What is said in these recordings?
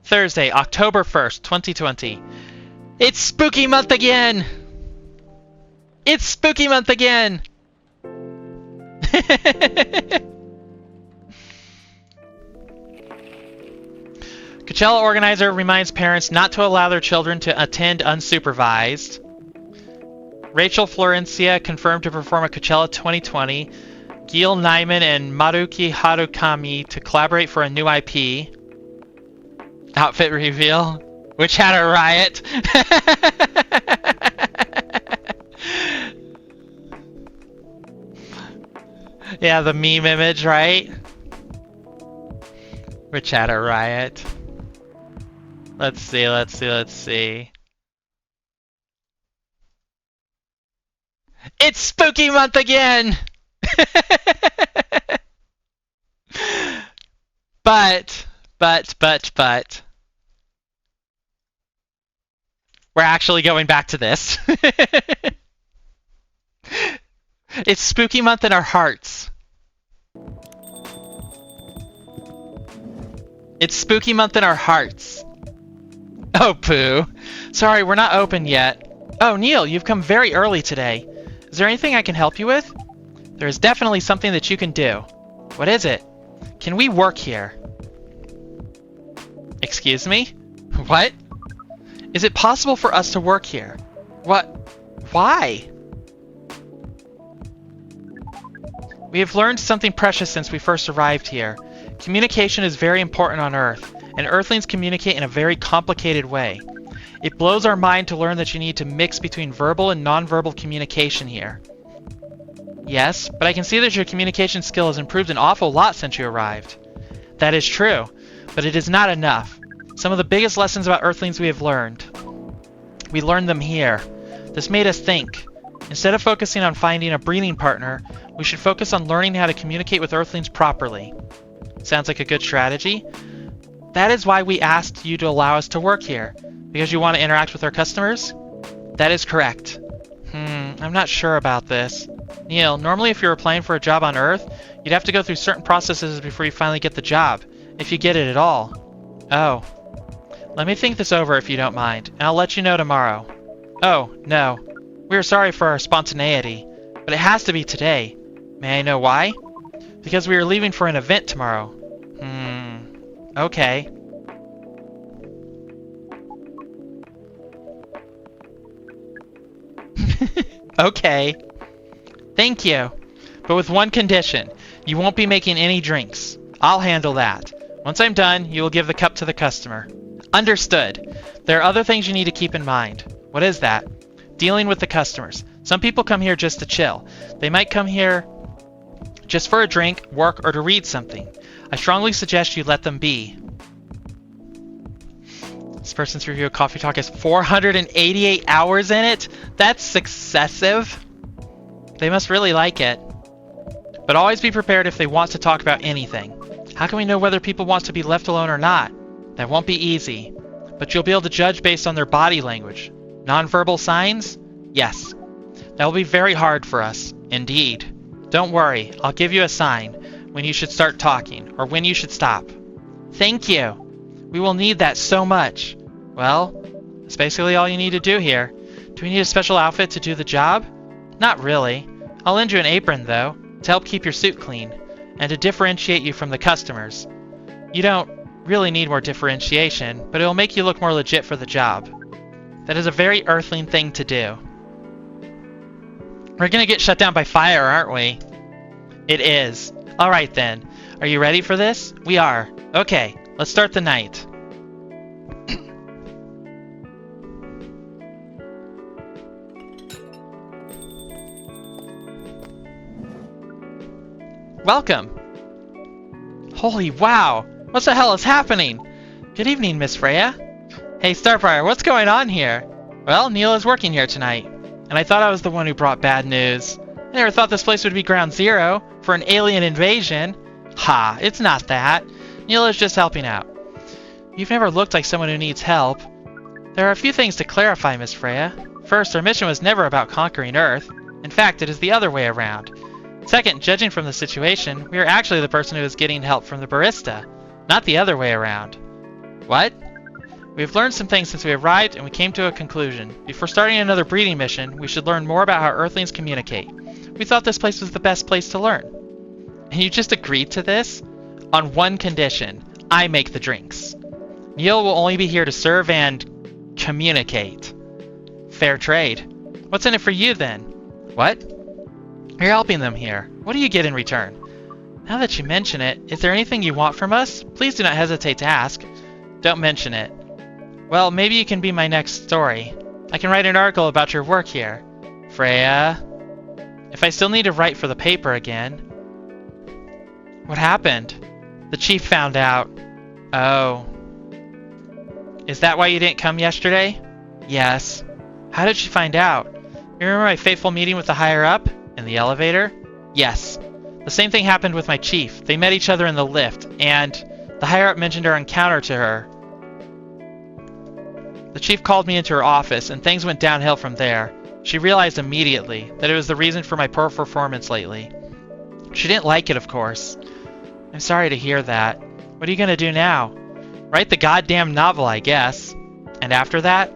Thursday, October 1st, 2020. It's spooky month again! It's spooky month again! Coachella organizer reminds parents not to allow their children to attend unsupervised. Rachel Florencia confirmed to perform at Coachella 2020. Gil Nyman and Maruki Harukami to collaborate for a new IP. Outfit reveal. Witch Hatter Riot. Yeah, the meme image, right? Witch Hatter Riot. Let's see. It's spooky month again! But. We're actually going back to this. It's spooky month in our hearts. It's spooky month in our hearts. Oh, poo. Sorry, we're not open yet. Oh, Neil, you've come very early today. Is there anything I can help you with? There is definitely something that you can do. What is it? Can we work here? Excuse me? What? Is it possible for us to work here? What? Why? We have learned something precious since we first arrived here. Communication is very important on Earth, and Earthlings communicate in a very complicated way. It blows our mind to learn that you need to mix between verbal and nonverbal communication here. Yes, but I can see that your communication skill has improved an awful lot since you arrived. That is true, but it is not enough. Some of the biggest lessons about Earthlings we have learned. We learned them here. This made us think. Instead of focusing on finding a breeding partner, we should focus on learning how to communicate with Earthlings properly. Sounds like a good strategy. That is why we asked you to allow us to work here. Because you want to interact with our customers? That is correct. I'm not sure about this. Neil, normally if you're applying for a job on Earth, you'd have to go through certain processes before you finally get the job. If you get it at all. Oh. Let me think this over if you don't mind, and I'll let you know tomorrow. Oh, no. We are sorry for our spontaneity, but it has to be today. May I know why? Because we are leaving for an event tomorrow. Okay. Okay. Thank you. But with one condition. You won't be making any drinks. I'll handle that. Once I'm done, you will give the cup to the customer. Understood. There are other things you need to keep in mind. What is that? Dealing with the customers. Some people come here just to chill. They might come here just for a drink, work, or to read something. I strongly suggest you let them be. This person's review of Coffee Talk has 488 hours in it? That's excessive. They must really like it. But always be prepared if they want to talk about anything. How can we know whether people want to be left alone or not? That won't be easy. But you'll be able to judge based on their body language. Nonverbal signs? Yes. That will be very hard for us. Indeed. Don't worry. I'll give you a sign when you should start talking or when you should stop. Thank you. We will need that so much. Well, that's basically all you need to do here. Do we need a special outfit to do the job? Not really. I'll lend you an apron, though, to help keep your suit clean, and to differentiate you from the customers. You don't really need more differentiation, but it'll make you look more legit for the job. That is a very Earthling thing to do. We're gonna get shut down by fire, aren't we? It is. Alright then. Are you ready for this? We are. Okay, let's start the night. Welcome. Holy wow. What the hell is happening? Good evening, Miss Freya. Hey, Starfire, what's going on here? Well, Neil is working here tonight, and I thought I was the one who brought bad news. I never thought this place would be ground zero for an alien invasion. Ha, it's not that. Neil is just helping out. You've never looked like someone who needs help. There are a few things to clarify, Miss Freya. First, our mission was never about conquering Earth. In fact, it is the other way around. Second, judging from the situation, we are actually the person who is getting help from the barista, not the other way around. What? We have learned some things since we arrived, and we came to a conclusion. Before starting another breeding mission, we should learn more about how Earthlings communicate. We thought this place was the best place to learn. And you just agreed to this? On one condition. I make the drinks. Neil will only be here to serve and communicate. Fair trade. What's in it for you, then? What? You're helping them here. What do you get in return? Now that you mention it, is there anything you want from us? Please do not hesitate to ask. Don't mention it. Well, maybe you can be my next story. I can write an article about your work here. Freya. If I still need to write for the paper again. What happened? The chief found out. Oh. Is that why you didn't come yesterday? Yes. How did she find out? You remember my fateful meeting with the higher-up? In the elevator? Yes. The same thing happened with my chief. They met each other in the lift, and the higher-up mentioned our encounter to her. The chief called me into her office, and things went downhill from there. She realized immediately that it was the reason for my poor performance lately. She didn't like it, of course. I'm sorry to hear that. What are you gonna do now? Write the goddamn novel, I guess. And after that?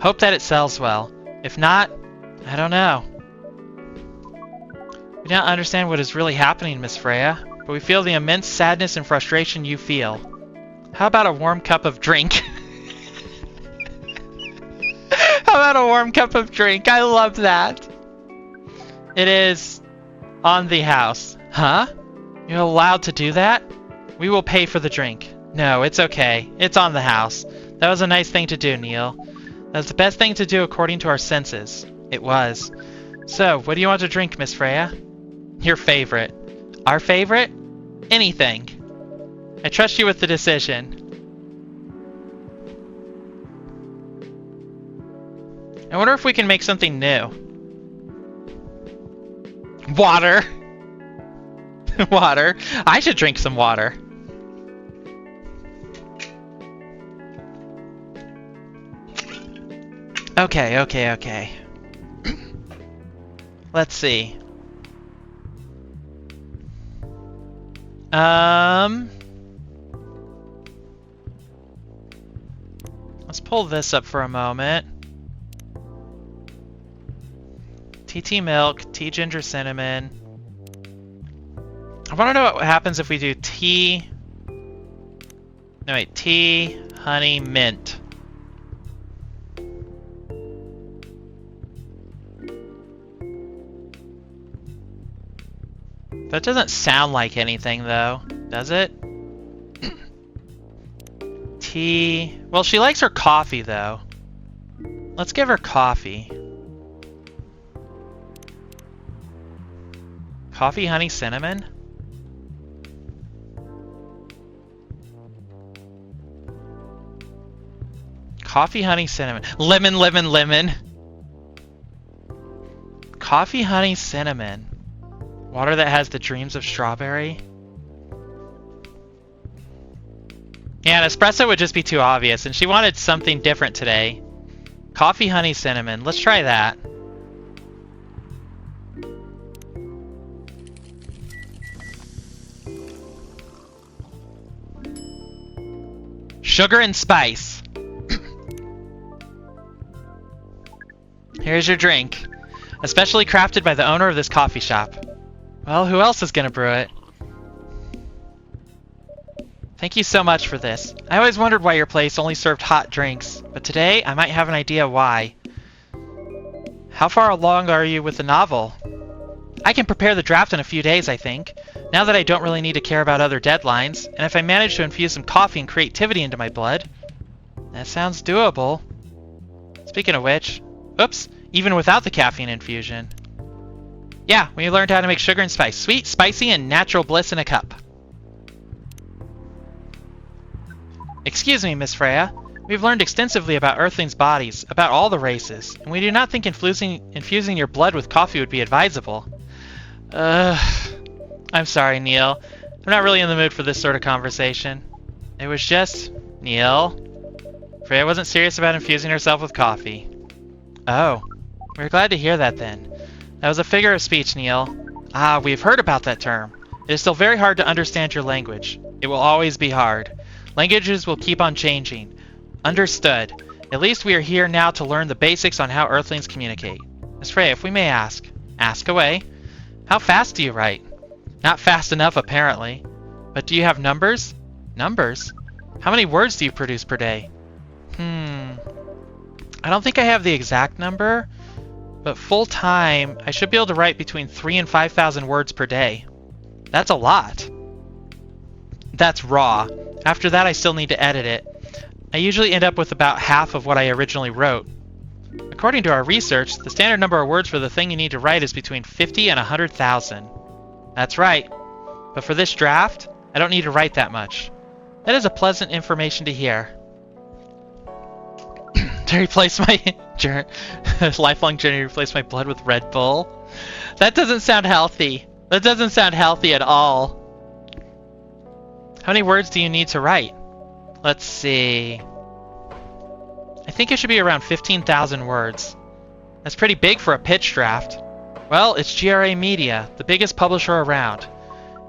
Hope that it sells well. If not, I don't know. We don't understand what is really happening, Miss Freya, but we feel the immense sadness and frustration you feel. How about a warm cup of drink? How about a warm cup of drink? I love that. It is on the house. Huh? You're allowed to do that? We will pay for the drink. No, it's okay. It's on the house. That was a nice thing to do, Neil. That was the best thing to do according to our senses. It was. So, what do you want to drink, Miss Freya? Your favorite. Our favorite? Anything. I trust you with the decision. I wonder if we can make something new. Water. Water. I should drink some water. Okay. Let's see. Let's pull this up for a moment. tea milk, tea ginger cinnamon. I want to know what happens if we do tea... No, wait. Tea, honey, mint. That doesn't sound like anything, though. Does it? Tea... Well, she likes her coffee, though. Let's give her coffee. Coffee, honey, cinnamon? Coffee, honey, cinnamon. Lemon, lemon, lemon. Coffee, honey, cinnamon. Water that has the dreams of strawberry. Yeah, an espresso would just be too obvious, and she wanted something different today. Coffee, honey, cinnamon. Let's try that. Sugar and spice. Here's your drink. Especially crafted by the owner of this coffee shop. Well, who else is gonna brew it? Thank you so much for this. I always wondered why your place only served hot drinks, but today I might have an idea why. How far along are you with the novel? I can prepare the draft in a few days, I think, now that I don't really need to care about other deadlines, and if I manage to infuse some coffee and creativity into my blood. That sounds doable. Speaking of which, oops, even without the caffeine infusion. Yeah, we learned how to make sugar and spice. Sweet, spicy, and natural bliss in a cup. Excuse me, Miss Freya. We've learned extensively about Earthlings' bodies, about all the races, and we do not think infusing your blood with coffee would be advisable. I'm sorry, Neil. I'm not really in the mood for this sort of conversation. It was just... Neil? Freya wasn't serious about infusing herself with coffee. Oh. We're glad to hear that, then. That was a figure of speech, Neil. Ah, we've heard about that term. It is still very hard to understand your language. It will always be hard. Languages will keep on changing. Understood. At least we are here now to learn the basics on how Earthlings communicate. Miss Freya, if we may ask. Ask away. How fast do you write? Not fast enough, apparently. But do you have numbers? Numbers? How many words do you produce per day? I don't think I have the exact number, but full time, I should be able to write between 3,000 and 5,000 words per day. That's a lot. That's raw. After that, I still need to edit it. I usually end up with about half of what I originally wrote. According to our research, the standard number of words for the thing you need to write is between 50 and 100,000. That's right. But for this draft, I don't need to write that much. That is a pleasant information to hear. To replace my lifelong journey to replace my blood with Red Bull. That doesn't sound healthy. That doesn't sound healthy at all. How many words do you need to write? Let's see. I think it should be around 15,000 words. That's pretty big for a pitch draft. Well, it's GRA Media, the biggest publisher around.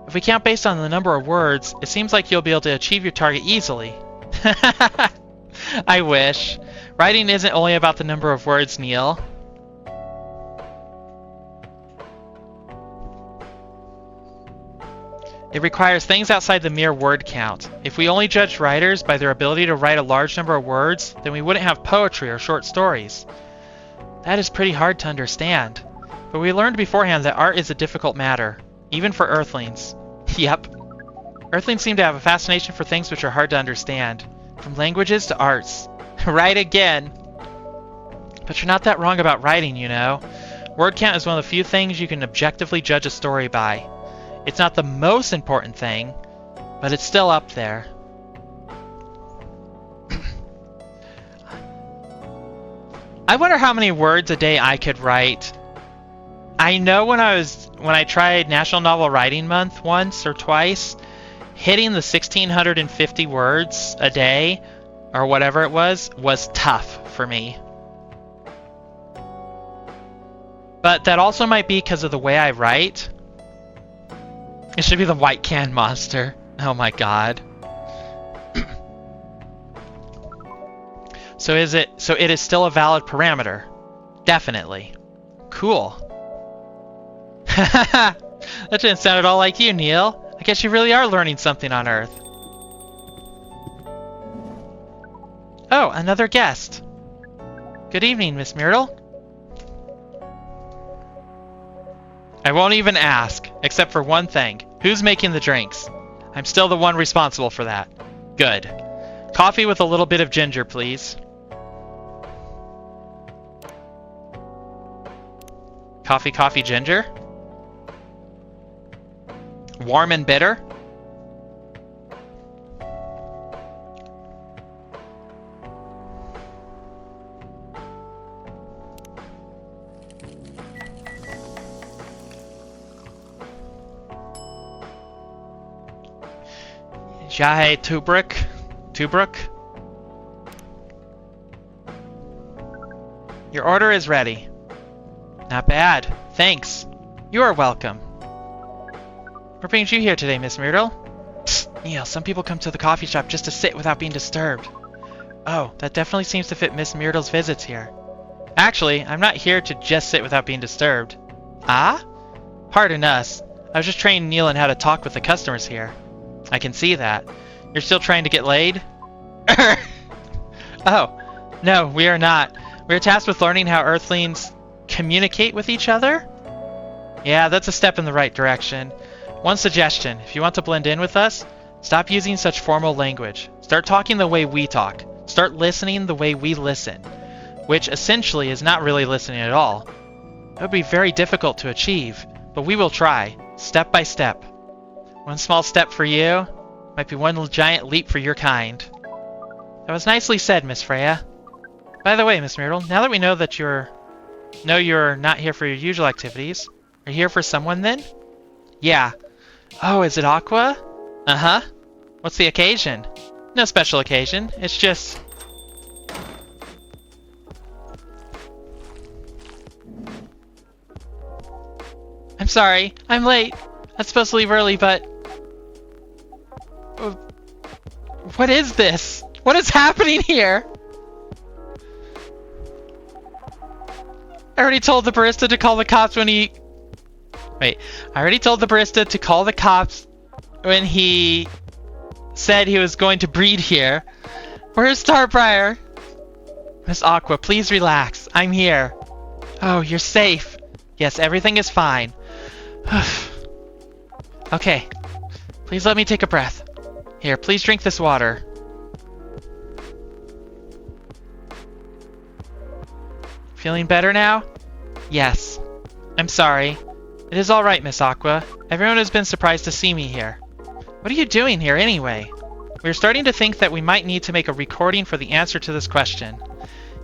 If we count based on the number of words, it seems like you'll be able to achieve your target easily. I wish. Writing isn't only about the number of words, Neil. It requires things outside the mere word count. If we only judged writers by their ability to write a large number of words, then we wouldn't have poetry or short stories. That is pretty hard to understand. But we learned beforehand that art is a difficult matter, even for Earthlings. Yep. Earthlings seem to have a fascination for things which are hard to understand, from languages to arts. Right again. But you're not that wrong about writing, you know. Word count is one of the few things you can objectively judge a story by. It's not the most important thing, but it's still up there. I wonder how many words a day I could write. I know when I tried National Novel Writing Month once or twice, hitting the 1,650 words a day, or whatever it was tough for me. But that also might be because of the way I write. It should be the white can monster. Oh my god. So it is still a valid parameter. Definitely. Cool. That didn't sound at all like you, Neil. I guess you really are learning something on Earth. Oh, another guest. Good evening, Miss Myrtle. I won't even ask, except for one thing. Who's making the drinks? I'm still the one responsible for that. Good. Coffee with a little bit of ginger, please. Coffee, ginger? Warm and bitter? Jahe Tubruk. Your order is ready. Not bad. Thanks. You are welcome. What brings you here today, Miss Myrtle? Psst, Neil, some people come to the coffee shop just to sit without being disturbed. Oh, that definitely seems to fit Miss Myrtle's visits here. Actually, I'm not here to just sit without being disturbed. Ah? Pardon us. I was just training Neil on how to talk with the customers here. I can see that. You're still trying to get laid? Oh, no, we are not. We are tasked with learning how Earthlings communicate with each other? Yeah, that's a step in the right direction. One suggestion, if you want to blend in with us, stop using such formal language. Start talking the way we talk. Start listening the way we listen, which essentially is not really listening at all. It would be very difficult to achieve, but we will try, step by step. One small step for you might be one giant leap for your kind. That was nicely said, Miss Freya. By the way, Miss Myrtle, now that we know that you're not here for your usual activities, are you here for someone then? Yeah. Oh, is it Aqua? Uh-huh. What's the occasion? No special occasion. It's just... I'm sorry. I'm late. I was supposed to leave early, but... What is this? What is happening here? I already told the barista to call the cops when he... Wait. I already told the barista to call the cops when he said he was going to breed here. Where's Starbriar? Miss Aqua, please relax. I'm here. Oh, you're safe. Yes, everything is fine. Okay. Please let me take a breath. Here, please drink this water. Feeling better now? Yes. I'm sorry. It is alright, Miss Aqua. Everyone has been surprised to see me here. What are you doing here anyway? We're starting to think that we might need to make a recording for the answer to this question.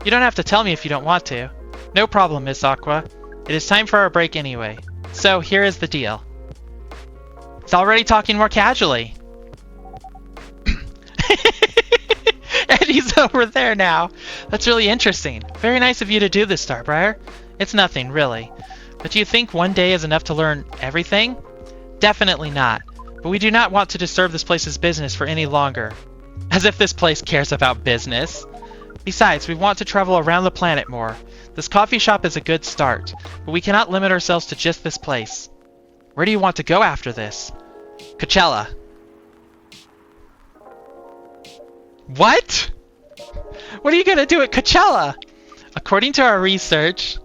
You don't have to tell me if you don't want to. No problem, Miss Aqua. It is time for our break anyway. So, here is the deal. It's already talking more casually. And he's over there now. That's really interesting. Very nice of you to do this, Starbriar. It's nothing, really. But do you think one day is enough to learn everything? Definitely not. But we do not want to disturb this place's business for any longer. As if this place cares about business. Besides, we want to travel around the planet more. This coffee shop is a good start, but we cannot limit ourselves to just this place. Where do you want to go after this? Coachella. What? What are you gonna do at Coachella? According to our research,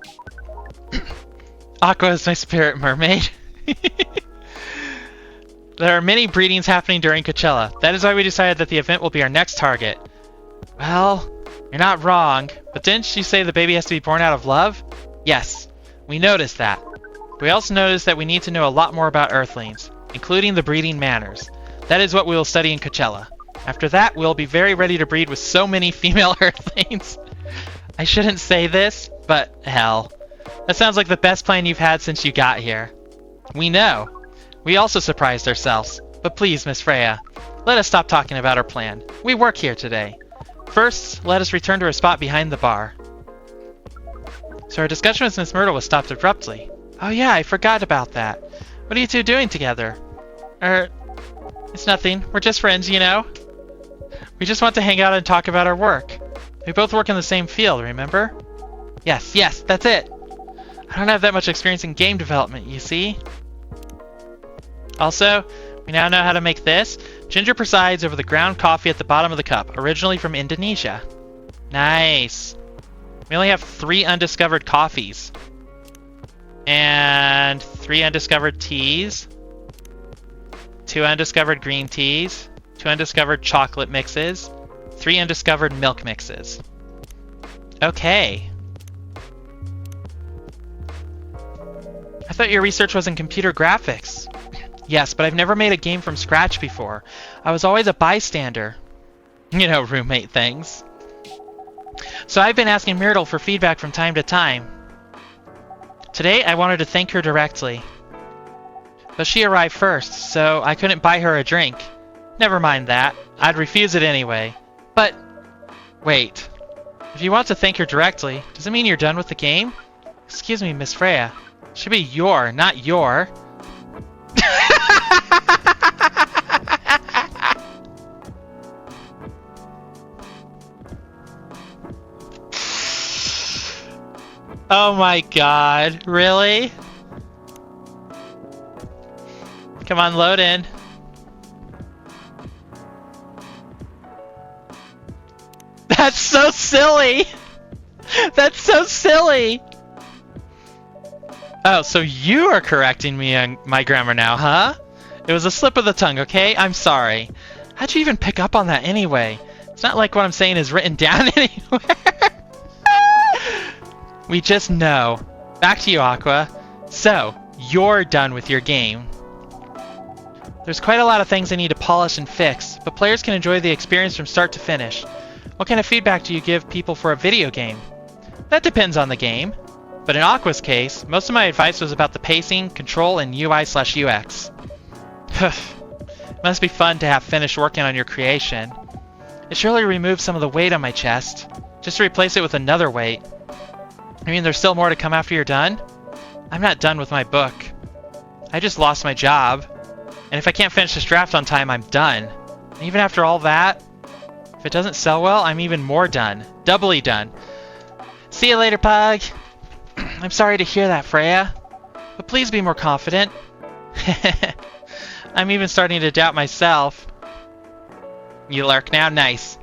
Aqua is my spirit mermaid. There are many breedings happening during Coachella. That is why we decided that the event will be our next target. Well, you're not wrong, but didn't you say the baby has to be born out of love? Yes, we noticed that. We also noticed that we need to know a lot more about Earthlings, including the breeding manners. That is what we will study in Coachella. After that, we'll be very ready to breed with so many female Earthlings. I shouldn't say this, but hell. That sounds like the best plan you've had since you got here. We know. We also surprised ourselves. But please, Miss Freya, let us stop talking about our plan. We work here today. First, let us return to our spot behind the bar. So our discussion with Miss Myrtle was stopped abruptly. Oh yeah, I forgot about that. What are you two doing together? It's nothing. We're just friends, you know? We just want to hang out and talk about our work. We both work in the same field, remember? Yes, that's it. I don't have that much experience in game development, you see? Also, we now know how to make this. Ginger presides over the ground coffee at the bottom of the cup, originally from Indonesia. Nice. We only have 3 undiscovered coffees. And 3 undiscovered teas. 2 undiscovered green teas. 2 undiscovered chocolate mixes. 3 undiscovered milk mixes. Okay. I thought your research was in computer graphics. Yes, but I've never made a game from scratch before. I was always a bystander. You know, roommate things. So I've been asking Myrtle for feedback from time to time. Today, I wanted to thank her directly. But she arrived first, so I couldn't buy her a drink. Never mind that. I'd refuse it anyway. But, wait. If you want to thank her directly, does it mean you're done with the game? Excuse me, Miss Freya. It should be your, not your. Oh my god, really? Come on, load in. That's so silly! That's so silly! Oh, so you are correcting me on my grammar now, huh? It was a slip of the tongue, okay? I'm sorry. How'd you even pick up on that anyway? It's not like what I'm saying is written down anywhere. We just know. Back to you, Aqua. So, you're done with your game. There's quite a lot of things I need to polish and fix, but players can enjoy the experience from start to finish. What kind of feedback do you give people for a video game? That depends on the game. But in Aqua's case, most of my advice was about the pacing, control, and UI/UX. It must be fun to have finished working on your creation. It surely removed some of the weight on my chest, just to replace it with another weight. I mean, there's still more to come after you're done? I'm not done with my book. I just lost my job. And if I can't finish this draft on time, I'm done. And even after all that, If it doesn't sell well, I'm even more done. Doubly done. See you later, Pug. I'm sorry to hear that, Freya. But please be more confident. I'm even starting to doubt myself. You lurk now? Nice.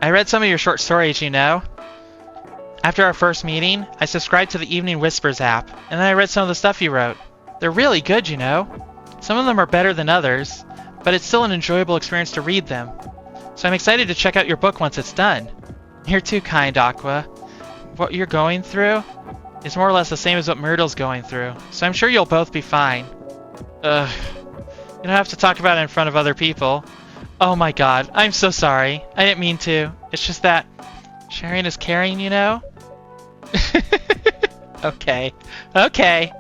I read some of your short stories, you know. After our first meeting, I subscribed to the Evening Whispers app, and then I read some of the stuff you wrote. They're really good, you know. Some of them are better than others, but it's still an enjoyable experience to read them. So I'm excited to check out your book once it's done. You're too kind, Aqua. What you're going through is more or less the same as what Myrtle's going through, so I'm sure you'll both be fine. Ugh. You don't have to talk about it in front of other people. Oh my god, I'm so sorry. I didn't mean to. It's just that sharing is caring, you know? Okay. Okay.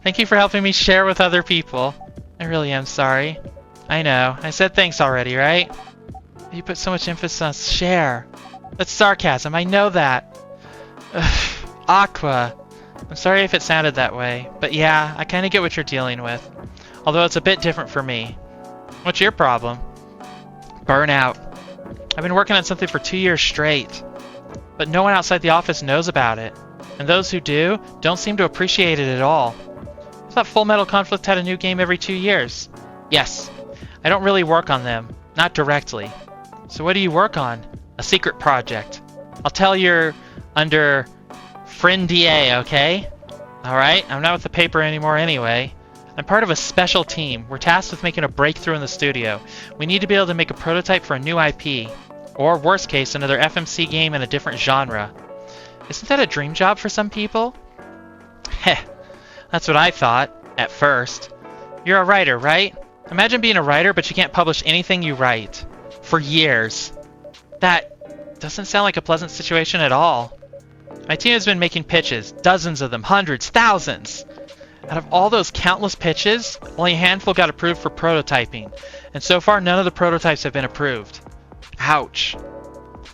Thank you for helping me share with other people. I really am sorry. I know. I said thanks already, right? You put so much emphasis on share. That's sarcasm. I know that. Ugh. Aqua. I'm sorry if it sounded that way, but yeah, I kind of get what you're dealing with. Although it's a bit different for me. What's your problem? Burnout. I've been working on something for 2 years straight, but no one outside the office knows about it. And those who do, don't seem to appreciate it at all. I thought Full Metal Conflict had a new game every 2 years. Yes. I don't really work on them. Not directly. So what do you work on? A secret project. I'll tell you're under Friend DA, okay? Alright, I'm not with the paper anymore anyway. I'm part of a special team. We're tasked with making a breakthrough in the studio. We need to be able to make a prototype for a new IP. Or, worst case, another FMC game in a different genre. Isn't that a dream job for some people? Heh. That's what I thought, at first. You're a writer, right? Imagine being a writer, but you can't publish anything you write. For years. That doesn't sound like a pleasant situation at all. My team has been making pitches. Dozens of them. Hundreds. Thousands. Out of all those countless pitches, only a handful got approved for prototyping. And so far, none of the prototypes have been approved. Ouch.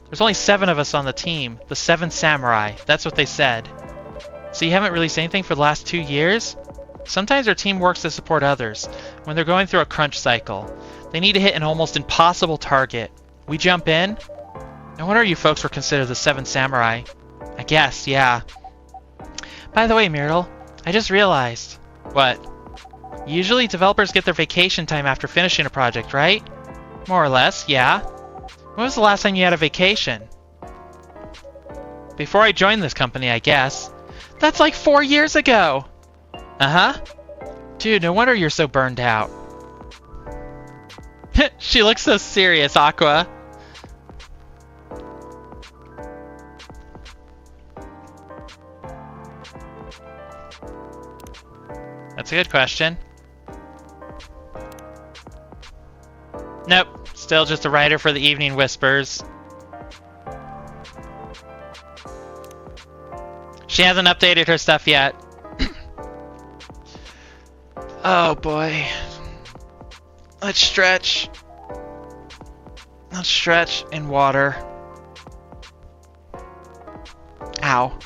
There's only 7 of us on the team. The 7 Samurai. That's what they said. So you haven't released anything for the last 2 years? Sometimes our team works to support others when they're going through a crunch cycle. They need to hit an almost impossible target. We jump in? No wonder you folks were considered the 7 Samurai. I guess, yeah. By the way, Myrtle, I just realized. What? Usually developers get their vacation time after finishing a project, right? More or less, yeah. When was the last time you had a vacation? Before I joined this company, I guess. That's like 4 years ago! Uh-huh. Dude, no wonder you're so burned out. She looks so serious, Aqua. That's a good question. Nope, still just a writer for the Evening Whispers. She hasn't updated her stuff yet. Oh boy. Let's stretch. Let's stretch in water. Ow.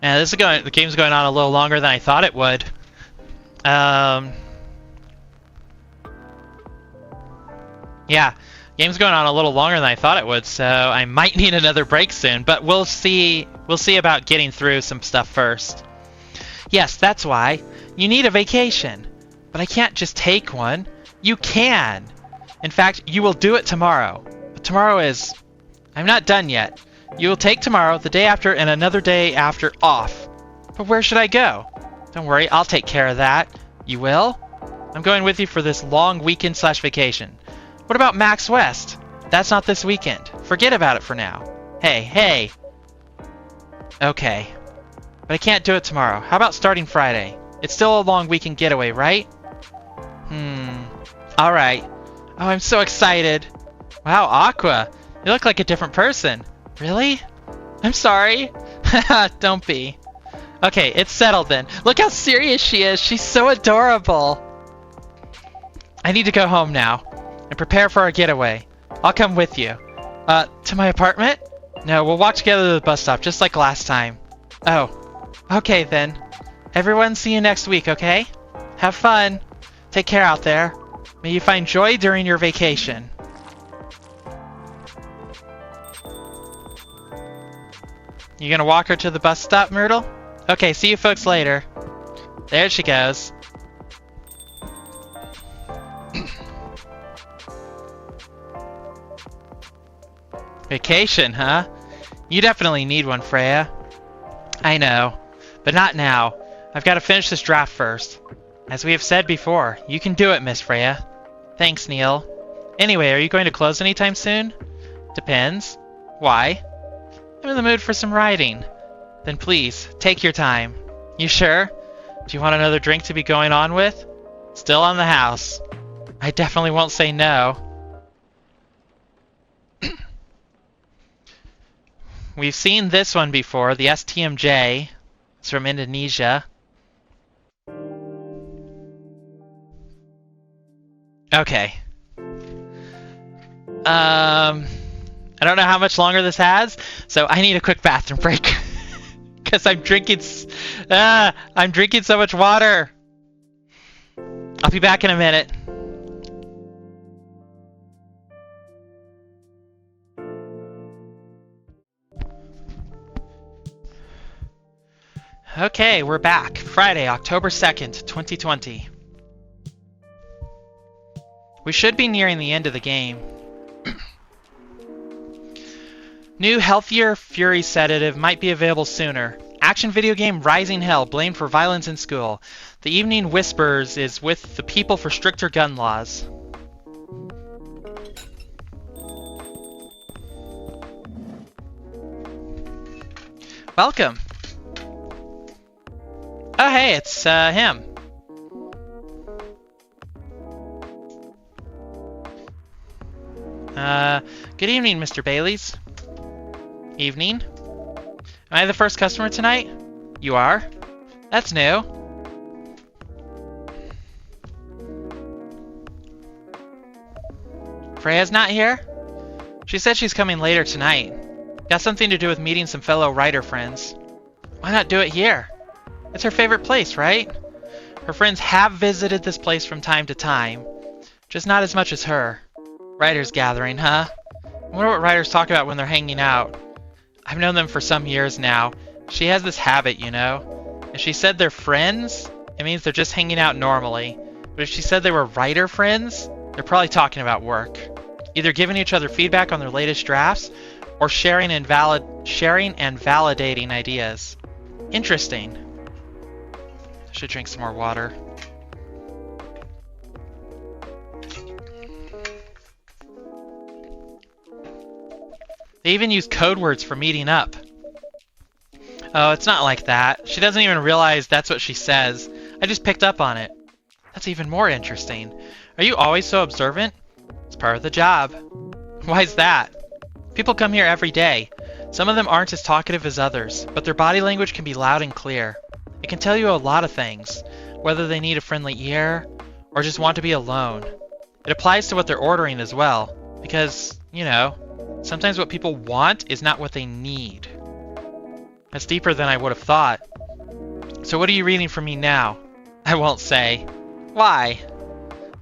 Yeah, the game's going on a little longer than I thought it would. Yeah, game's going on a little longer than I thought it would, so I might need another break soon, but we'll see about getting through some stuff first. Yes, that's why. You need a vacation. But I can't just take one. You can. In fact, you will do it tomorrow. But tomorrow is... I'm not done yet. You will take tomorrow, the day after, and another day after off. But where should I go? Don't worry, I'll take care of that. You will? I'm going with you for this long weekend/vacation. What about Max West? That's not this weekend. Forget about it for now. Hey. Okay. But I can't do it tomorrow. How about starting Friday? It's still a long weekend getaway, right? Alright. Oh, I'm so excited. Wow, Aqua. You look like a different person. Really? I'm sorry. Haha, don't be. Okay, it's settled then. Look how serious she is. She's so adorable. I need to go home now and prepare for our getaway. I'll come with you. To my apartment? No, we'll walk together to the bus stop, just like last time. Oh, okay then. Everyone, see you next week, okay? Have fun. Take care out there. May you find joy during your vacation. You gonna walk her to the bus stop, Myrtle? Okay, see you folks later. There she goes. Vacation, huh? You definitely need one, Freya. I know, but not now. I've got to finish this draft first. As we have said before, you can do it, Miss Freya. Thanks, Neil. Anyway, are you going to close anytime soon? Depends. Why? I'm in the mood for some writing. Then please, take your time. You sure? Do you want another drink to be going on with? Still on the house. I definitely won't say no. We've seen this one before, the STMJ. It's from Indonesia. Okay. I don't know how much longer this has, so I need a quick bathroom break. Because I'm drinking so much water. I'll be back in a minute. Okay, we're back. Friday, October 2nd, 2020. We should be nearing the end of the game. New, healthier Fury sedative might be available sooner. Action video game Rising Hell blamed for violence in school. The Evening Whispers is with the people for stricter gun laws. Welcome. Oh hey, it's him. Good evening, Mr. Baileys. Evening. Am I the first customer tonight? You are? That's new. Freya's not here? She said she's coming later tonight. Got something to do with meeting some fellow writer friends. Why not do it here? It's her favorite place, right? Her friends have visited this place from time to time. Just not as much as her. Writers gathering, huh? I wonder what writers talk about when they're hanging out. I've known them for some years now. She has this habit, you know. If she said they're friends, it means they're just hanging out normally. But if she said they were writer friends, they're probably talking about work. Either giving each other feedback on their latest drafts, or sharing and validating ideas. Interesting. I should drink some more water. They even use code words for meeting up. Oh, it's not like that. She doesn't even realize that's what she says. I just picked up on it. That's even more interesting. Are you always so observant? It's part of the job. Why's that? People come here every day. Some of them aren't as talkative as others, but their body language can be loud and clear. It can tell you a lot of things, whether they need a friendly ear or just want to be alone. It applies to what they're ordering as well, because, you know, sometimes what people want is not what they need. That's deeper than I would have thought. So what are you reading for me now? I won't say. Why?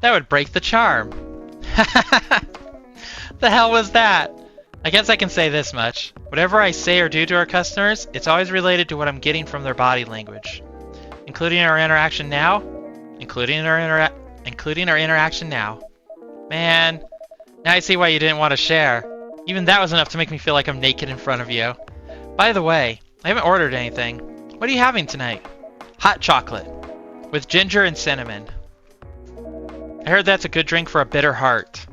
That would break the charm. The hell was that? I guess I can say this much. Whatever I say or do to our customers, it's always related to what I'm getting from their body language. Including our interaction now? Including our interaction now. Man, now I see why you didn't want to share. Even that was enough to make me feel like I'm naked in front of you. By the way, I haven't ordered anything. What are you having tonight? Hot chocolate. With ginger and cinnamon. I heard that's a good drink for a bitter heart.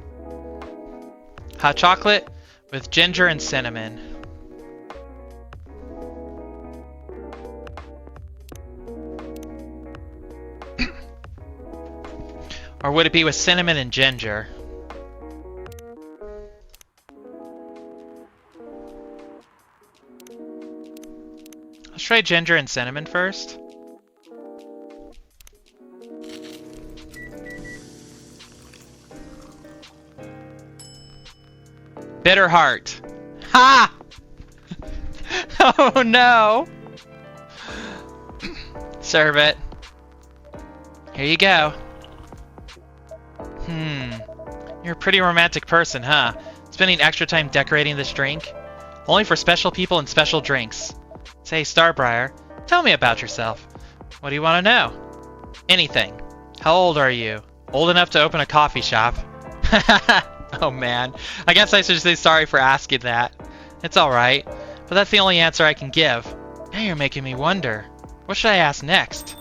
Hot chocolate with ginger and cinnamon. Or would it be with cinnamon and ginger? Let's try ginger and cinnamon first. Bitter heart. Ha! Oh no! Serve it. Here you go. You're a pretty romantic person, huh? Spending extra time decorating this drink? Only for special people and special drinks. Say, Starbriar, tell me about yourself. What do you want to know? Anything. How old are you? Old enough to open a coffee shop? Oh man, I guess I should say sorry for asking that. It's alright, but that's the only answer I can give. Now you're making me wonder. What should I ask next?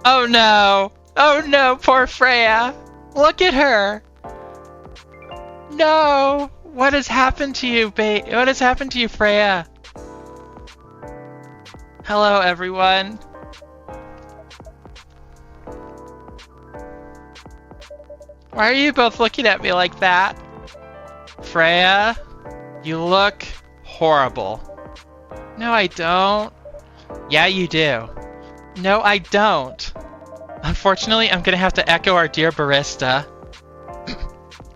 Oh no! Oh no, poor Freya! Look at her! No! What has happened to you, What has happened to you, Freya? Hello, everyone. Why are you both looking at me like that? Freya, you look horrible. No, I don't. Yeah, you do. No, I don't. Unfortunately, I'm gonna have to echo our dear barista.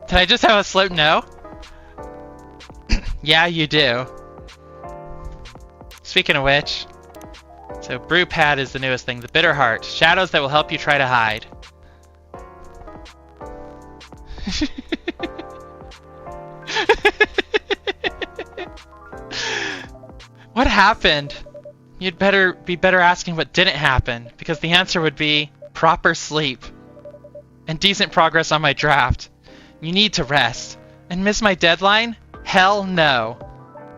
Can I just have a slow no? Yeah, you do. Speaking of which, so Brew Pad is the newest thing. The Bitter Heart. Shadows that will help you try to hide. What happened? You'd be better asking what didn't happen, because the answer would be proper sleep and decent progress on my draft. You need to rest. And miss my deadline? Hell no.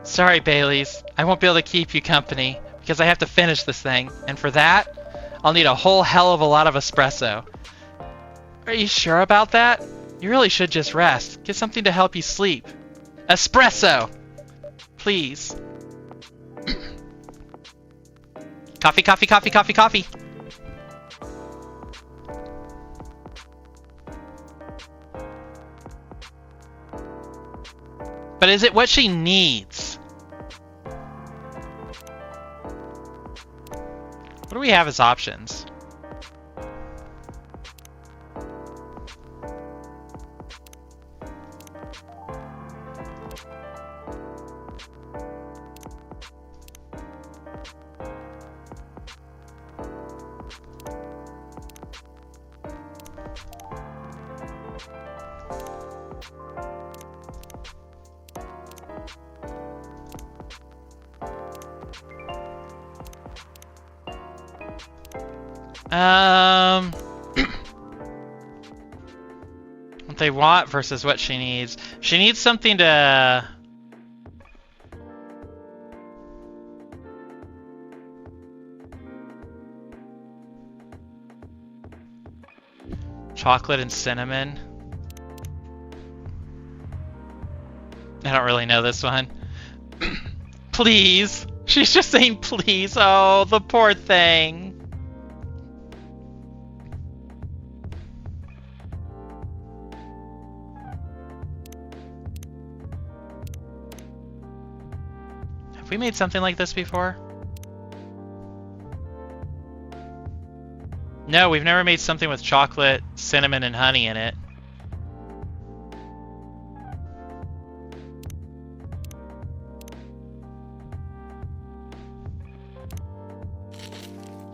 Sorry, Baileys. I won't be able to keep you company, because I have to finish this thing, and for that, I'll need a whole hell of a lot of espresso. Are you sure about that? You really should just rest. Get something to help you sleep. Espresso! Please. Coffee, coffee, coffee, coffee, coffee! But is it what she needs? What do we have as options? What they want versus what she needs. She needs something to... Chocolate and cinnamon. I don't really know this one. Please. She's just saying please. Oh, the poor thing. Have we made something like this before? No, we've never made something with chocolate, cinnamon, and honey in it.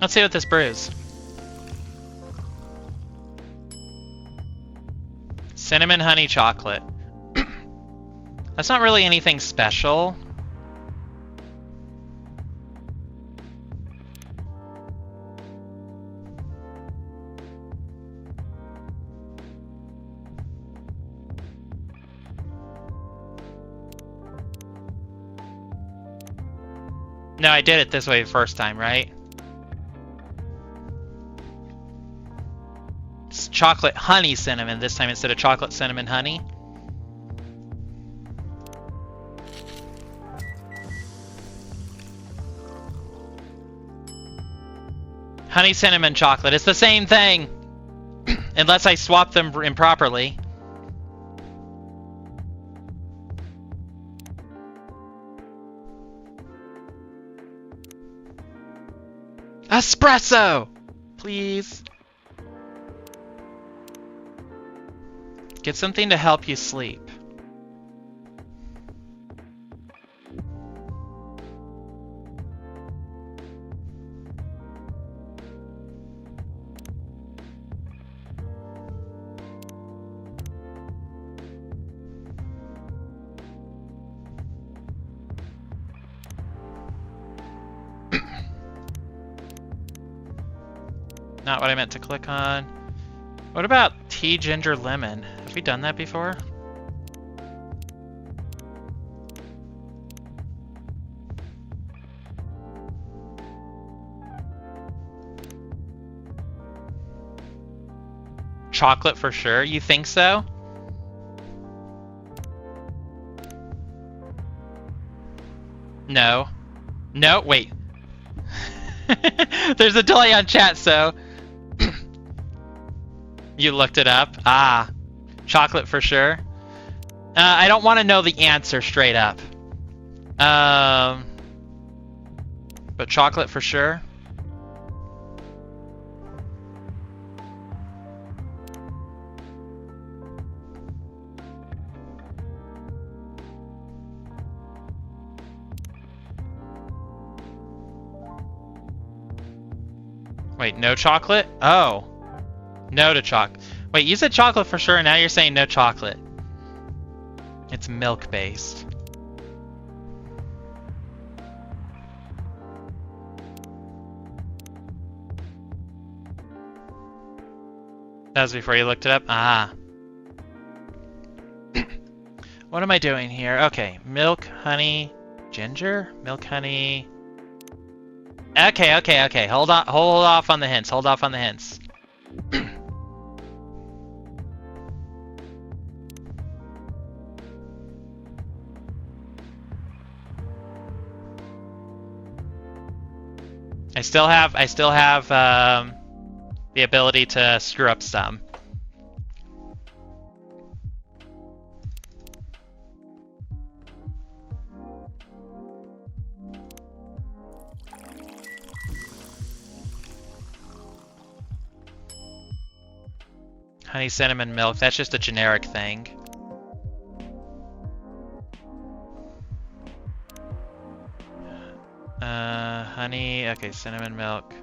Let's see what this brews. Cinnamon, honey, chocolate. That's not really anything special. No, I did it this way the first time, right? It's chocolate honey cinnamon this time instead of chocolate cinnamon honey. Honey cinnamon chocolate. It's the same thing. Unless I swap them improperly. Espresso! Please. Get something to help you sleep. not what I meant to click on. What about tea, ginger, lemon? Have we done that before? Chocolate for sure. You think so? No. No, wait. There's a delay on chat, so... You looked it up? Ah. Chocolate for sure. I don't want to know the answer straight up. But chocolate for sure. Wait, no chocolate? Oh. No to chocolate. Wait, you said chocolate for sure, and now you're saying no chocolate. It's milk-based. That was before you looked it up? Ah. What am I doing here? Okay, milk, honey, ginger? Milk, honey... Okay. Hold off on the hints. Hold off on the hints. I still have the ability to screw up some. Honey, cinnamon, milk. That's just a generic thing. Honey. Okay, cinnamon, milk.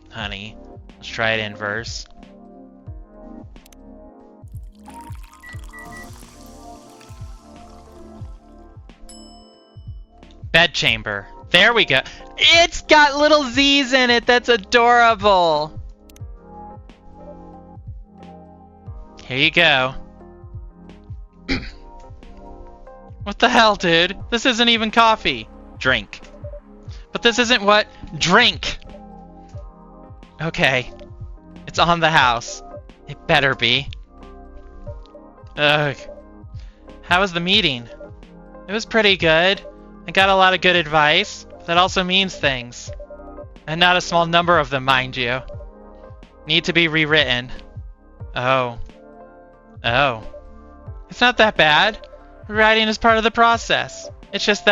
Honey. Let's try it inverse. Bedchamber. There we go. It's got little Z's in it. That's adorable. Here you go. What the hell, dude? This isn't even coffee. Drink. But this isn't what? Drink! Okay. It's on the house. It better be. Ugh. How was the meeting? It was pretty good. I got a lot of good advice. That also means things. And not a small number of them, mind you. Need to be rewritten. Oh. Oh. It's not that bad. Rewriting is part of the process. It's just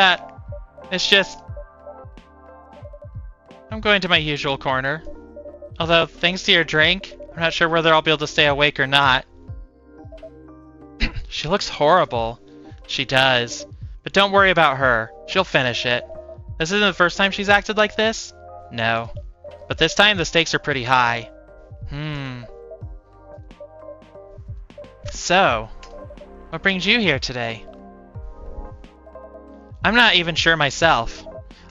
I'm going to my usual corner. Although, thanks to your drink, I'm not sure whether I'll be able to stay awake or not. She looks horrible. She does. But don't worry about her. She'll finish it. This isn't the first time she's acted like this? No. But this time the stakes are pretty high. So, what brings you here today? I'm not even sure myself.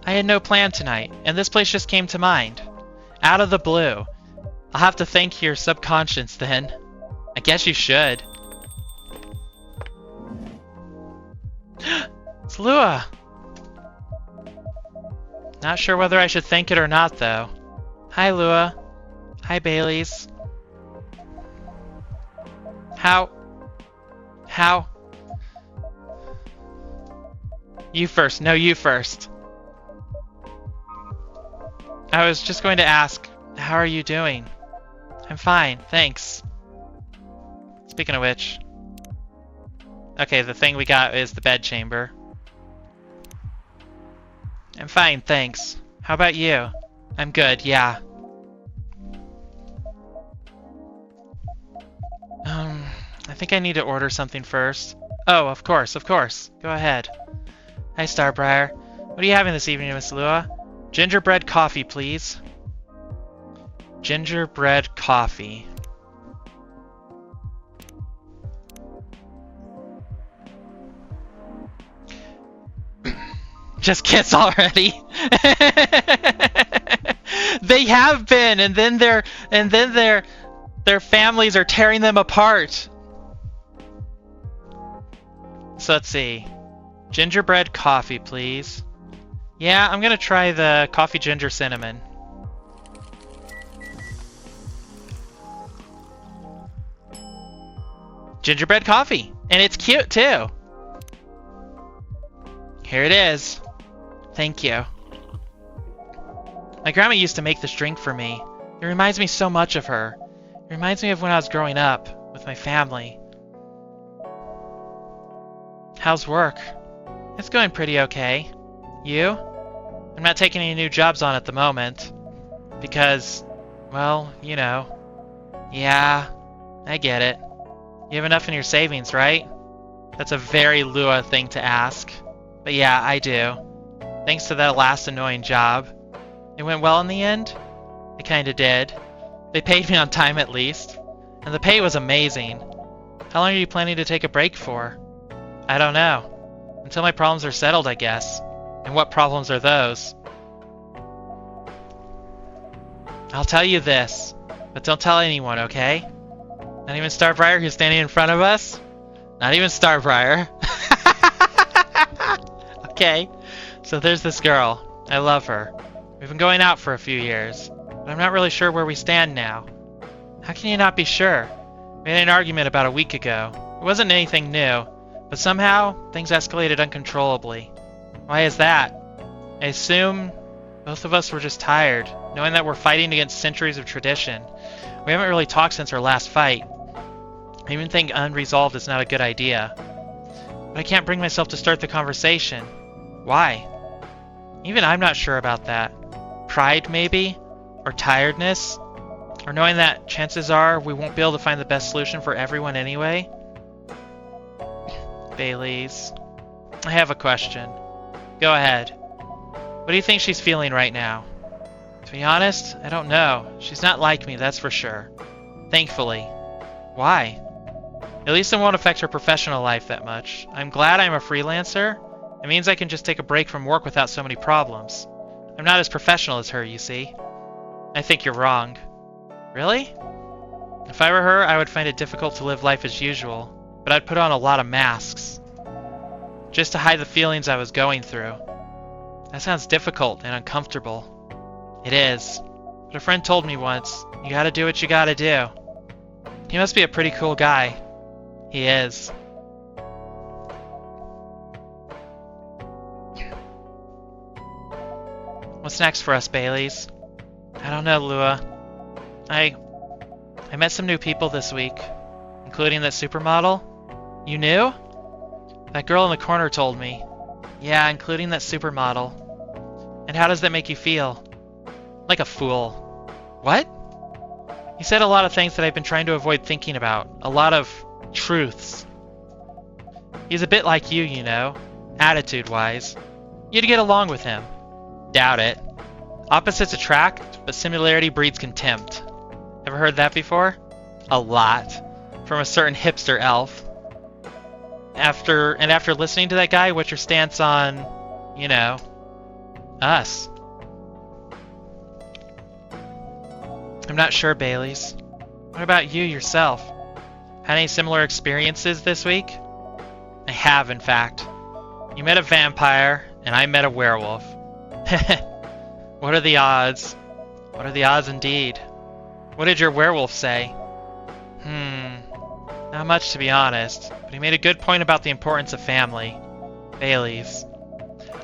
I had no plan tonight, and this place just came to mind. Out of the blue. I'll have to thank your subconscious then. I guess you should. It's Lua! Not sure whether I should thank it or not, though. Hi, Lua. Hi, Baileys. How? You first. No, you first. I was just going to ask, how are you doing? I'm fine, thanks. Speaking of which... Okay, the thing we got is the bedchamber. I'm fine, thanks. How about you? I'm good, yeah. I think I need to order something first. Oh, of course. Go ahead. Hi, Starbriar. What are you having this evening, Miss Lua? Gingerbread coffee, please. Gingerbread coffee. Just kiss already. They They have been, and then their families are tearing them apart. So let's see. Gingerbread coffee, please. Yeah, I'm gonna try the coffee ginger cinnamon. Gingerbread coffee, and it's cute too. Here it is. Thank you. My grandma used to make this drink for me. It reminds me so much of her. It reminds me of when I was growing up with my family. How's work? It's going pretty okay. You? I'm not taking any new jobs on at the moment. Because, well, you know. Yeah, I get it. You have enough in your savings, right? That's a very Lua thing to ask. But yeah, I do. Thanks to that last annoying job. It went well in the end? It kinda did. They paid me on time at least. And the pay was amazing. How long are you planning to take a break for? I don't know. Until my problems are settled, I guess. And what problems are those? I'll tell you this, but don't tell anyone, okay? Not even Starbriar, who's standing in front of us? Not even Starbriar. Okay, so there's this girl. I love her. We've been going out for a few years, but I'm not really sure where we stand now. How can you not be sure? We had an argument about a week ago. It wasn't anything new, but somehow things escalated uncontrollably. Why is that? I assume both of us were just tired, knowing that we're fighting against centuries of tradition. We haven't really talked since our last fight. I even think unresolved is not a good idea. But I can't bring myself to start the conversation. Why? Even I'm not sure about that. Pride, maybe? Or tiredness? Or knowing that chances are we won't be able to find the best solution for everyone anyway? Baileys. I have a question. Go ahead. What do you think she's feeling right now? To be honest, I don't know. She's not like me, that's for sure. Thankfully. Why? At least it won't affect her professional life that much. I'm glad I'm a freelancer. It means I can just take a break from work without so many problems. I'm not as professional as her, you see. I think you're wrong. Really? If I were her, I would find it difficult to live life as usual, but I'd put on a lot of masks. Just to hide the feelings I was going through. That sounds difficult and uncomfortable. It is. But a friend told me once, you gotta do what you gotta do. He must be a pretty cool guy. He is. What's next for us, Baileys? I don't know, Lua. I met some new people this week, including that supermodel. You knew? That girl in the corner told me. Yeah, including that supermodel. And how does that make you feel? Like a fool. What? He said a lot of things that I've been trying to avoid thinking about. A lot of truths. He's a bit like you know, attitude-wise. You'd get along with him. Doubt it. Opposites attract, but similarity breeds contempt. Ever heard that before? A lot. From a certain hipster elf. After listening to that guy, what's your stance on, you know, us? I'm not sure, Baileys. What about you yourself? Had any similar experiences this week? I have, in fact. You met a vampire, and I met a werewolf. What are the odds? What are the odds indeed? What did your werewolf say? Not much to be honest, but he made a good point about the importance of family. Baileys.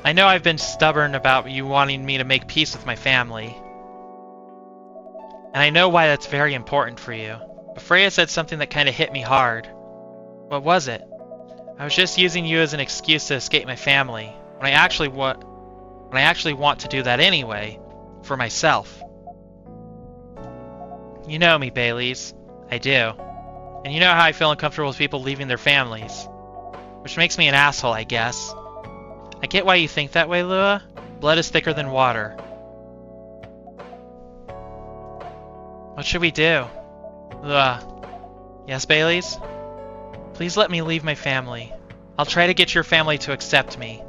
I know I've been stubborn about you wanting me to make peace with my family. And I know why that's very important for you. But Freya said something that kind of hit me hard. What was it? I was just using you as an excuse to escape my family, when I actually want to do that anyway, for myself. You know me, Baileys. I do. And you know how I feel uncomfortable with people leaving their families. Which makes me an asshole, I guess. I get why you think that way, Lua. Blood is thicker than water. What should we do? Lua. Yes, Baileys? Please let me leave my family. I'll try to get your family to accept me.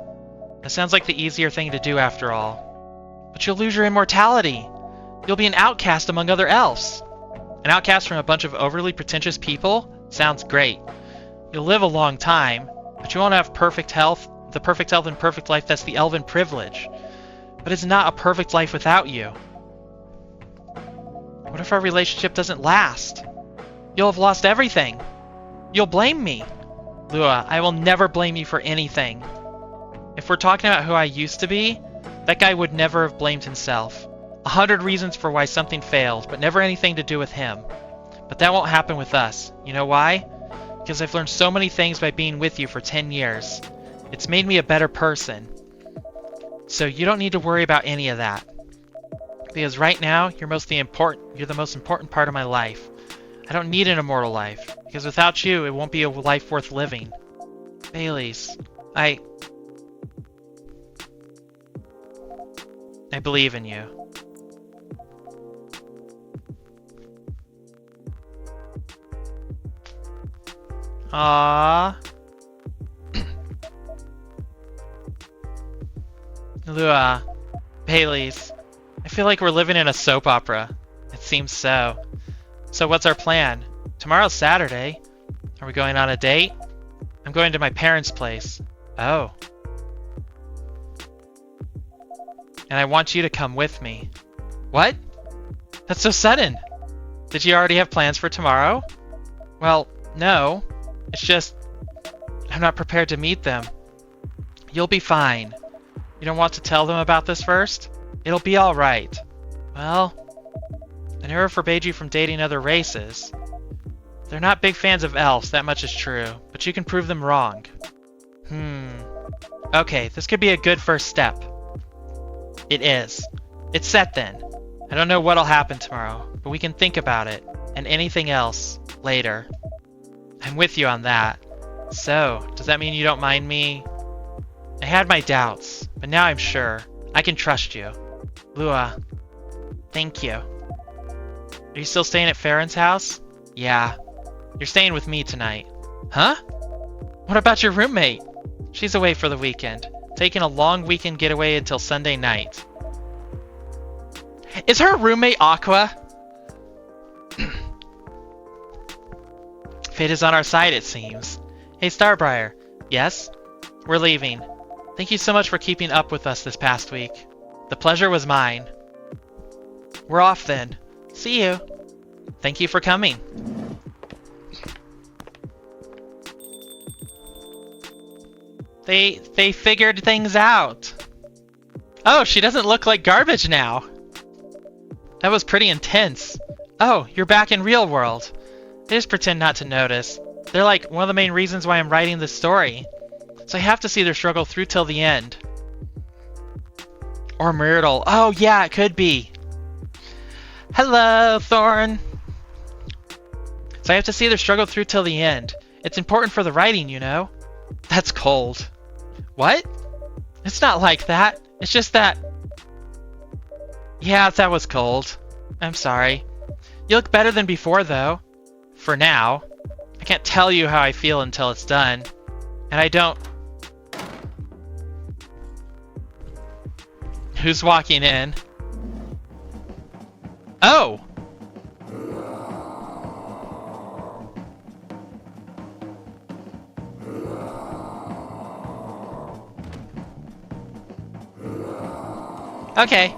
That sounds like the easier thing to do after all. But you'll lose your immortality. You'll be an outcast among other elves. An outcast from a bunch of overly pretentious people? Sounds great. You'll live a long time, but you won't have perfect health, the perfect health and perfect life that's the elven privilege. But it's not a perfect life without you. What if our relationship doesn't last? You'll have lost everything. You'll blame me. Lua, I will never blame you for anything. If we're talking about who I used to be, that guy would never have blamed himself. 100 reasons for why something failed, but never anything to do with him. But that won't happen with us. You know why? Because I've learned so many things by being with you for 10 years. It's made me a better person. So you don't need to worry about any of that. Because right now, you're the most important part of my life. I don't need an immortal life, because without you, it won't be a life worth living. Baileys, I believe in you. Aww. Lua, Baileys, I feel like we're living in a soap opera. It seems so. So what's our plan? Tomorrow's Saturday. Are we going on a date? I'm going to my parents' place. Oh. And I want you to come with me. What? That's so sudden. Did you already have plans for tomorrow? Well, no. It's just, I'm not prepared to meet them. You'll be fine. You don't want to tell them about this first? It'll be alright. Well, I never forbade you from dating other races. They're not big fans of elves, that much is true, but you can prove them wrong. Okay, this could be a good first step. It is. It's set then. I don't know what'll happen tomorrow, but we can think about it, and anything else, later. I'm with you on that. So, does that mean you don't mind me? I had my doubts, but now I'm sure. I can trust you. Lua, thank you. Are you still staying at Farron's house? Yeah. You're staying with me tonight. Huh? What about your roommate? She's away for the weekend, taking a long weekend getaway until Sunday night. Is her roommate Aqua? Fate is on our side, it seems. Hey, Starbriar. Yes? We're leaving. Thank you so much for keeping up with us this past week. The pleasure was mine. We're off then. See you. Thank you for coming. They figured things out. Oh, she doesn't look like garbage now. That was pretty intense. Oh, you're back in real world. They just pretend not to notice. They're like one of the main reasons why I'm writing this story. So I have to see their struggle through till the end. Or Myrtle. Oh yeah, it could be. Hello, Thorn. So I have to see their struggle through till the end. It's important for the writing, you know. That's cold. What? It's not like that. It's just that... Yeah, that was cold. I'm sorry. You look better than before, though. For now. I can't tell you how I feel until it's done. And I don't... Who's walking in? Oh! Okay.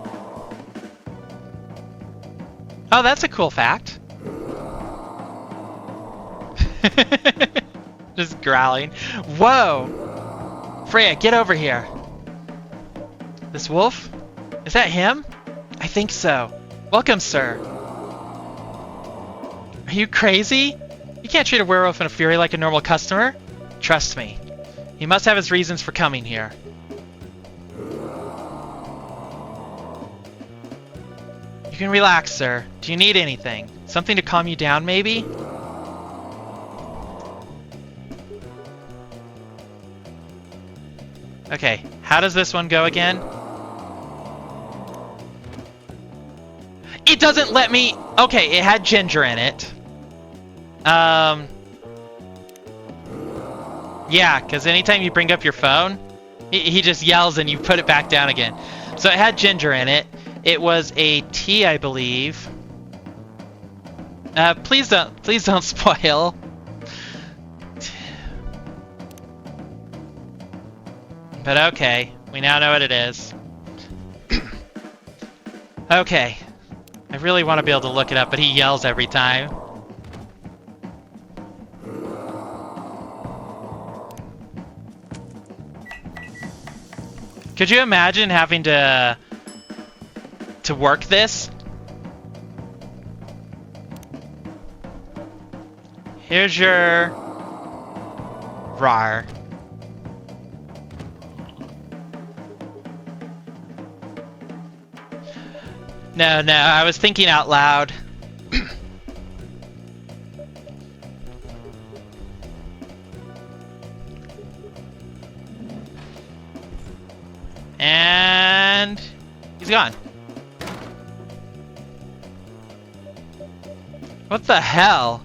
Oh, that's a cool fact. Just growling. Whoa! Freya, get over here. This wolf? Is that him? I think so. Welcome, sir. Are you crazy? You can't treat a werewolf and a fury like a normal customer. Trust me. He must have his reasons for coming here. You can relax, sir. Do you need anything? Something to calm you down, maybe? Okay, how does this one go again? It doesn't let me... Okay, it had ginger in it. Yeah, because anytime you bring up your phone, he just yells and you put it back down again. So it had ginger in it, It was a tea, I believe. Please don't spoil. But okay, we now know what it is. Okay. I really want to be able to look it up, but he yells every time. Could you imagine having to work this? Here's your rar. No, I was thinking out loud. And he's gone. What the hell?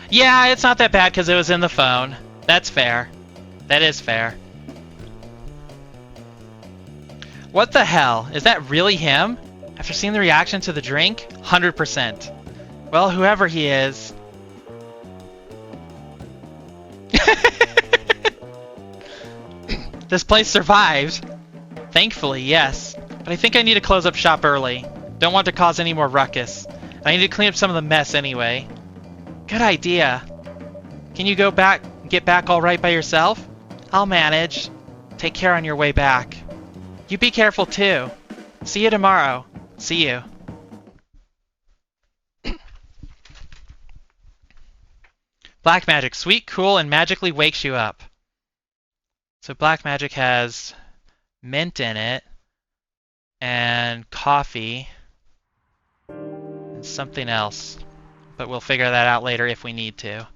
Yeah, it's not that bad because it was in the phone. That's fair. That is fair. What the hell? Is that really him? After seeing the reaction to the drink? 100%. Well, whoever he is. This place survived. Thankfully, yes. But I think I need to close up shop early. Don't want to cause any more ruckus. I need to clean up some of the mess anyway. Good idea. Can you get back all right by yourself? I'll manage. Take care on your way back. You be careful too. See you tomorrow. See you. Black magic. Sweet, cool, and magically wakes you up. So black magic has mint in it, and coffee, and something else. But we'll figure that out later if we need to.